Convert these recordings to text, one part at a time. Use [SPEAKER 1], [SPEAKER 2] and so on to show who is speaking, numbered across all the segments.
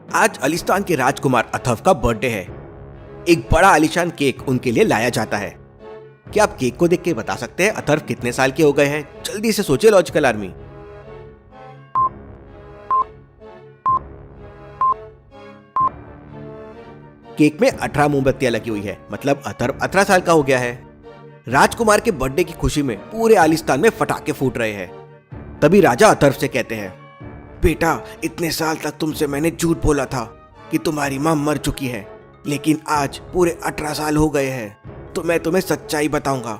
[SPEAKER 1] आज अलिस्तान के राजकुमार अथर्व का बर्थडे है। एक बड़ा आलीशान केक उनके लिए लाया जाता है। क्या आप केक को देख के बता सकते हैं अथर्व कितने साल के हो गए हैं? जल्दी से सोचिए लॉजिकल आर्मी। केक में 18 मोमबत्तियां लगी हुई है, मतलब अथर्व 18 साल का हो गया है। राजकुमार के बर्थडे की खुशी में पूरे आलिस्तान में पटाखे फूट रहे हैं। तभी राजा अथर्व से कहते हैं, बेटा, इतने साल तक तुमसे मैंने झूठ बोला था कि तुम्हारी मां मर चुकी है, लेकिन आज पूरे 18 साल हो गए हैं तो मैं तुम्हें सच्चाई बताऊंगा।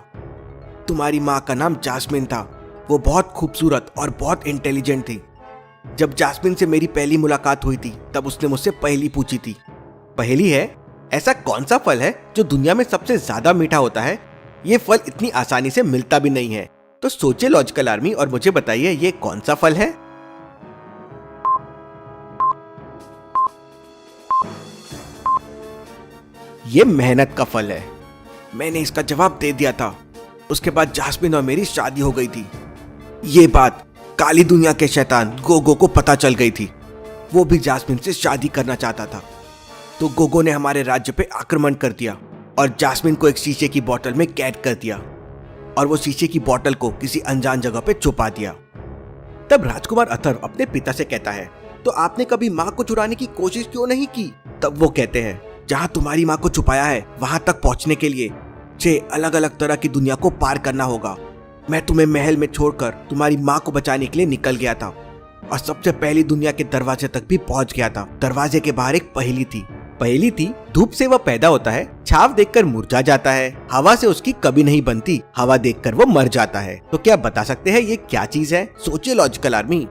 [SPEAKER 1] तुम्हारी माँ का नाम जास्मिन था। वो बहुत खूबसूरत और बहुत इंटेलिजेंट थी। जब जास्मिन से मेरी पहली मुलाकात हुई थी तब उसने मुझसे पहेली पूछी थी। पहेली है, ऐसा कौन सा फल है जो दुनिया में सबसे ज्यादा मीठा होता है? ये फल इतनी आसानी से मिलता भी नहीं है। तो सोचिए लॉजिकल आर्मी और मुझे बताइए ये कौन सा फल है? ये मेहनत का फल है। मैंने इसका जवाब दे दिया था। उसके बाद जास्मिन और मेरी शादी हो गई थी। ये बात काली दुनिया के शैतान गोगो को पता चल गई थी। वो भी जास्मिन से शादी करना चाहता था। तो गोगो ने हमारे राज्य पे आक्रमण कर दिया और जास्मिन को एक शीशे की बोतल में कैद कर दिया और वो शीशे की बोतल को किसी अनजान जगह पे छुपा दिया। तब राजकुमार अथर्व अपने पिता से कहता है, तो आपने कभी माँ को चुराने की कोशिश क्यों नहीं की? तब वो कहते हैं, जहाँ तुम्हारी माँ को छुपाया है वहां तक पहुंचने के लिए 6 अलग अलग तरह की दुनिया को पार करना होगा। मैं तुम्हें महल में छोड़कर तुम्हारी माँ को बचाने के लिए निकल गया था और सबसे पहली दुनिया के दरवाजे तक भी पहुंच गया था। दरवाजे के बाहर एक पहेली थी। धूप से वह पैदा होता है, छाव देखकर मुरझा जाता है, हवा से उसकी कभी नहीं बनती, हवा देखकर वो मर जाता है। तो क्या आप बता सकते हैं ये क्या चीज है? सोचिए लॉजिकल आर्मी।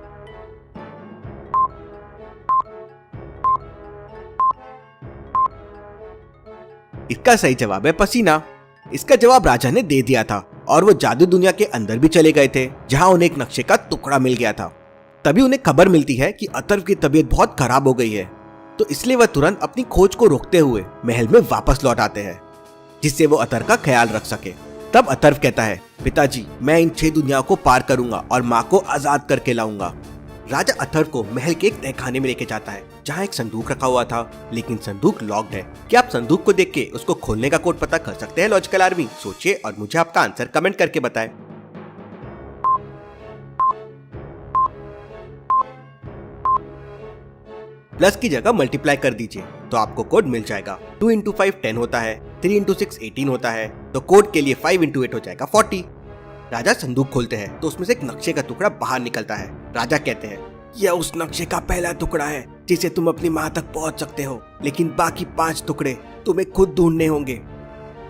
[SPEAKER 1] इसका सही जवाब है पसीना। इसका जवाब राजा ने दे दिया था और वो जादू दुनिया के अंदर भी चले गए थे, जहां उन्हें एक नक्शे का टुकड़ा मिल गया था। तभी उन्हें खबर मिलती है कि अथर्व की तबीयत बहुत खराब हो गई है, तो इसलिए वह तुरंत अपनी खोज को रोकते हुए महल में वापस लौट आते हैं, जिससे वो अथर्व का ख्याल रख सके। तब अथर्व कहता है, पिताजी, मैं इन 6 दुनियाओं को पार करूंगा और माँ को आजाद करके लाऊंगा। राजा अथर्व को महल के एक तहखाने में लेके जाता है, जहाँ एक संदूक रखा हुआ था, लेकिन संदूक लॉक्ड है। क्या आप संदूक को देख के उसको खोलने का कोड पता कर सकते हैं लॉजिकल आर्मी? सोचिए और मुझे आपका आंसर कमेंट करके बताएं। प्लस की जगह मल्टीप्लाई कर दीजिए तो आपको कोड मिल जाएगा। 2 × 5 10 होता है, 3 × 6 18 होता है, तो कोड के लिए 5 × 8 हो जाएगा 40। राजा संदूक खोलते हैं तो उसमें से एक नक्शे का टुकड़ा बाहर निकलता है। राजा कहते हैं, यह उस नक्शे का पहला टुकड़ा है जिसे तुम अपनी माँ तक पहुँच सकते हो, लेकिन बाकी 5 टुकड़े तुम्हें खुद ढूंढने होंगे।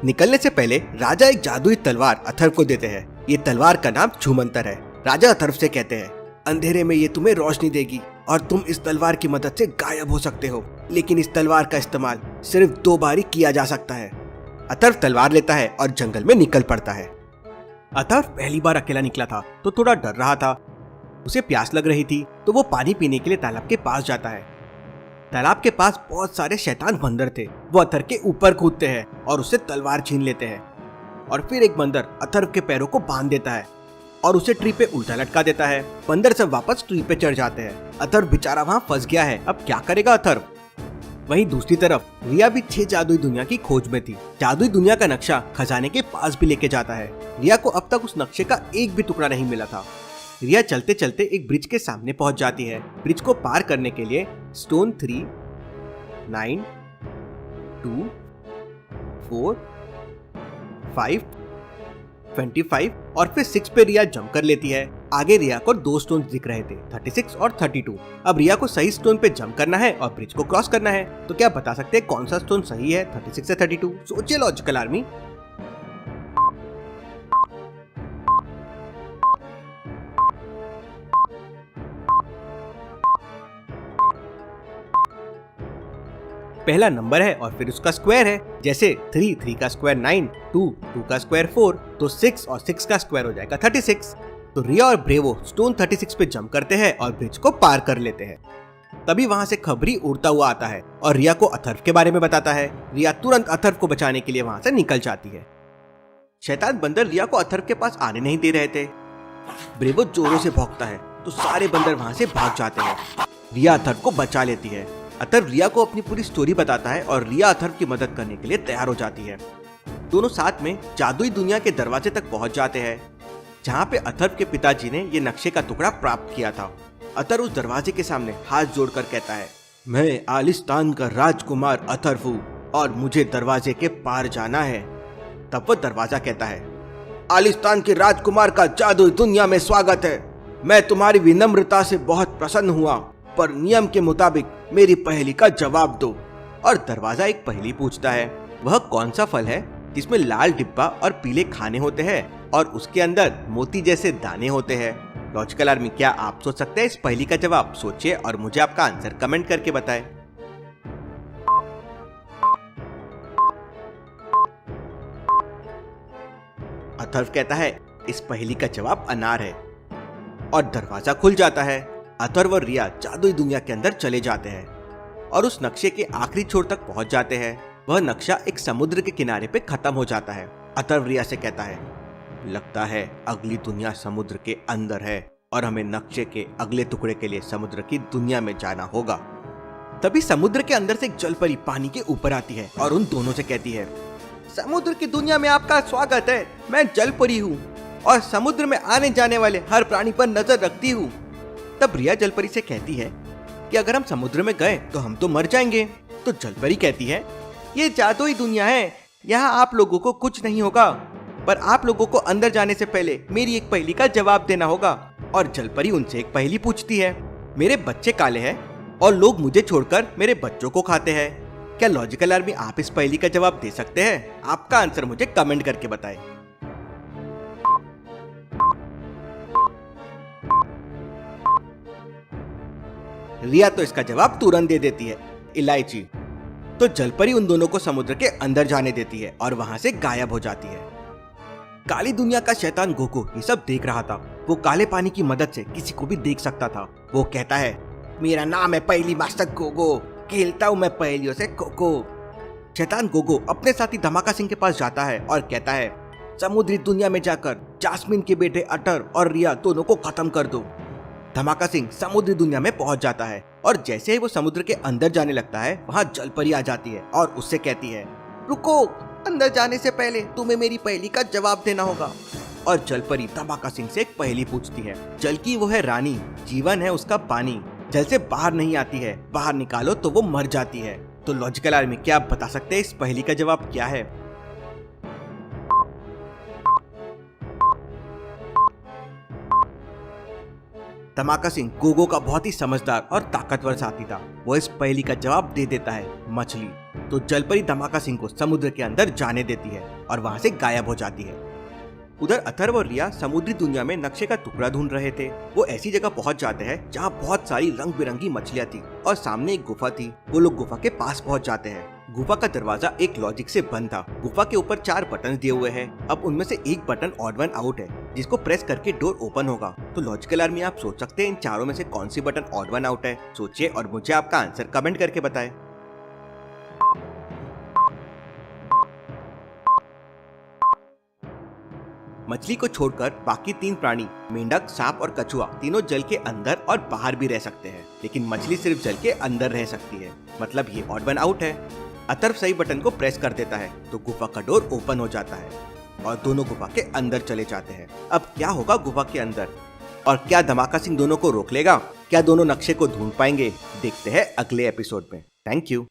[SPEAKER 1] निकलने से पहले राजा एक जादुई तलवार अथर्व को देते हैं। ये तलवार का नाम छूमंतर है। राजा अथर्व से कहते हैं, अंधेरे में ये तुम्हें रोशनी देगी और तुम इस तलवार की मदद से गायब हो सकते हो, लेकिन इस तलवार का इस्तेमाल सिर्फ 2 बार ही किया जा सकता है। अथर्व तलवार लेता है और जंगल में निकल पड़ता है। अथर्व पहली बार अकेला निकला था तो थोड़ा डर रहा था। उसे प्यास लग रही थी तो वो पानी पीने के लिए तालाब के पास जाता है। तालाब के पास बहुत सारे शैतान बंदर थे। वो अथर्व के ऊपर कूदते हैं और उससे तलवार छीन लेते हैं और फिर एक बंदर अथर्व के पैरों को बांध देता है और उसे ट्री पे उल्टा लटका देता है। बंदर सब वापस ट्री पे चढ़ जाते हैं। अथर्व बेचारा वहाँ फंस गया है। अब क्या करेगा अथर्व? वहीं दूसरी तरफ रिया भी 6 जादुई दुनिया की खोज में थी। जादुई दुनिया का नक्शा खजाने के पास भी लेके जाता है। रिया को अब तक उस नक्शे का एक भी टुकड़ा नहीं मिला था। रिया चलते चलते एक ब्रिज के सामने पहुंच जाती है। ब्रिज को पार करने के लिए स्टोन 3, 9, 2, 4, 5, 25 और फिर 6 पे रिया जंप कर लेती है। आगे रिया को 2 स्टोन दिख रहे थे, 36 और 32। अब रिया को सही स्टोन पे जंप करना है और ब्रिज को क्रॉस करना है। तो क्या बता सकते हैं कौन सा स्टोन सही है, 36 या 32? सोचिए लॉजिकल आर्मी। पहला नंबर है और फिर उसका स्क्वायर है। जैसे 3 का स्क्वायर 9, 2 का स्क्वायर 4, तो 6 और 6 का स्क्वायर हो जाएगा 36। तो रिया और ब्रेवो स्टोन 36 पे जंप करते हैं और ब्रिज को पार कर लेते हैं। तभी वहां से खबरी उड़ता हुआ आता है और रिया को अथर्व के बारे में बताता है। रिया तुरंत अथर्व को बचाने के लिए वहां से निकल जाती है। शैतान बंदर रिया को अथर्व के पास आने नहीं दे रहे थे। ब्रेवो जोरों से भौंकता है तो सारे बंदर वहां से भाग जाते हैं। रिया अथर्व को बचा लेती है अथर्व रिया को अपनी पूरी स्टोरी बताता है और रिया अथर्व की मदद करने के लिए तैयार हो जाती है। दोनों साथ में जादुई दुनिया के दरवाजे तक पहुंच जाते हैं, जहां पे अथर्व के पिताजी ने ये नक्शे का टुकड़ा प्राप्त किया था। अथर्व उस दरवाजे के सामने हाथ जोड़कर कहता है, मैं आलिस्तान का राजकुमार अथर्व हूँ और मुझे दरवाजे के पार जाना है। तब वो दरवाजा कहता है, आलिस्तान के राजकुमार का जादुई दुनिया में स्वागत है। मैं तुम्हारी विनम्रता से बहुत प्रसन्न हुआ, पर नियम के मुताबिक मेरी पहेली का जवाब दो। और दरवाजा एक पहेली पूछता है, वह कौन सा फल है जिसमें लाल डिब्बा और पीले खाने होते हैं और उसके अंदर मोती जैसे दाने होते हैं। लॉजिकल आर्मी, क्या आप सोच सकते हैं इस पहेली का जवाब? सोचिए और मुझे आपका आंसर कमेंट करके बताएं। अथर्व कहता है, इस पहेली का जवाब अनार है। और दरवाजा खुल जाता है। अथर्व और रिया जादुई दुनिया के अंदर चले जाते हैं और उस नक्शे के आखिरी छोर तक पहुंच जाते हैं। वह नक्शा एक समुद्र के किनारे पे खत्म हो जाता है। अथर्व रिया से कहता है, लगता है अगली दुनिया समुद्र के अंदर है और हमें नक्शे के अगले टुकड़े के लिए समुद्र की दुनिया में जाना होगा। तभी समुद्र के अंदर से एक जलपरी पानी के ऊपर आती है और उन दोनों से कहती है, समुद्र की दुनिया में आपका स्वागत है। मैं जलपरी हूँ और समुद्र में आने जाने वाले हर प्राणी पर नजर रखती हूँ। तब रिया जलपरी से कहती है कि अगर हम समुद्र में गए तो हम तो मर जाएंगे। तो जलपरी कहती है, ये जादुई दुनिया है, यहाँ आप लोगों को कुछ नहीं होगा, पर आप लोगों को अंदर जाने से पहले मेरी एक पहेली का जवाब देना होगा। और जलपरी उनसे एक पहेली पूछती है, मेरे बच्चे काले हैं और लोग मुझे छोड़कर मेरे बच्चों को खाते हैं। क्या लॉजिकल आर्मी आप इस पहेली का जवाब दे सकते हैं? आपका आंसर मुझे कमेंट करके बताएं। रिया तो इसका जवाब तुरंत दे देती है, इलायची। तो जलपरी उन दोनों को समुद्र के अंदर जाने देती है और वहां से गायब हो जाती है। काली दुनिया का शैतान गोगो ये सब देख रहा था। वो काले पानी की मदद से किसी को भी देख सकता था। वो कहता है, मेरा नाम है पहेली मास्टर गोगो, खेलता हूँ मैं पहेलियों से खो-खो। शैतान गोगो अपने साथी धमाका सिंह के पास जाता है और कहता है, समुद्री दुनिया में जाकर जास्मिन के बेटे अटर्व और रिया दोनों को खत्म कर दो। धमाका सिंह समुद्री दुनिया में पहुंच जाता है और जैसे ही वो समुद्र के अंदर जाने लगता है, वहां जलपरी आ जाती है और उससे कहती है, रुको, अंदर जाने से पहले तुम्हें मेरी पहेली का जवाब देना होगा। और जलपरी धमाका सिंह से एक पहेली पूछती है। जल की वो है रानी, जीवन है उसका पानी, जल से बाहर नहीं आती है, बाहर निकालो तो वो मर जाती है। तो लॉजिकल आर्मी, क्या आप बता सकते हैं इस पहेली का जवाब क्या है? धमाका सिंह गोगो का बहुत ही समझदार और ताकतवर साथी था। वो इस पहेली का जवाब दे देता है, मछली। तो जलपरी धमाका सिंह को समुद्र के अंदर जाने देती है और वहां से गायब हो जाती है। उधर अथर्व और रिया समुद्री दुनिया में नक्शे का टुकड़ा ढूंढ रहे थे। वो ऐसी जगह पहुंच जाते हैं जहां बहुत सारी रंग बिरंगी मछलियां थी और सामने एक गुफा थी। वो लोग गुफा के पास पहुंच जाते हैं। गुफा का दरवाजा एक लॉजिक से बंद था। गुफा के ऊपर 4 बटन दिए हुए हैं। अब उनमें से एक बटन ऑड वन आउट है, जिसको प्रेस करके डोर ओपन होगा। तो लॉजिकल आर्मी, आप सोच सकते हैं इन चारों में से कौन सी बटन ऑड वन आउट है? सोचिए और मुझे आपका आंसर कमेंट करके बताएं। मछली को छोड़कर बाकी 3 प्राणी, मेंढक, सांप और कछुआ, तीनों जल के अंदर और बाहर भी रह सकते हैं, लेकिन मछली सिर्फ जल के अंदर रह सकती है। मतलब ये ऑड वन आउट है। अथर्व सही बटन को प्रेस कर देता है तो गुफा का डोर ओपन हो जाता है और दोनों गुफा के अंदर चले जाते हैं। अब क्या होगा गुफा के अंदर, और क्या धमाका सिंह दोनों को रोक लेगा? क्या दोनों नक्शे को ढूंढ पाएंगे? देखते हैं अगले एपिसोड में। Thank you.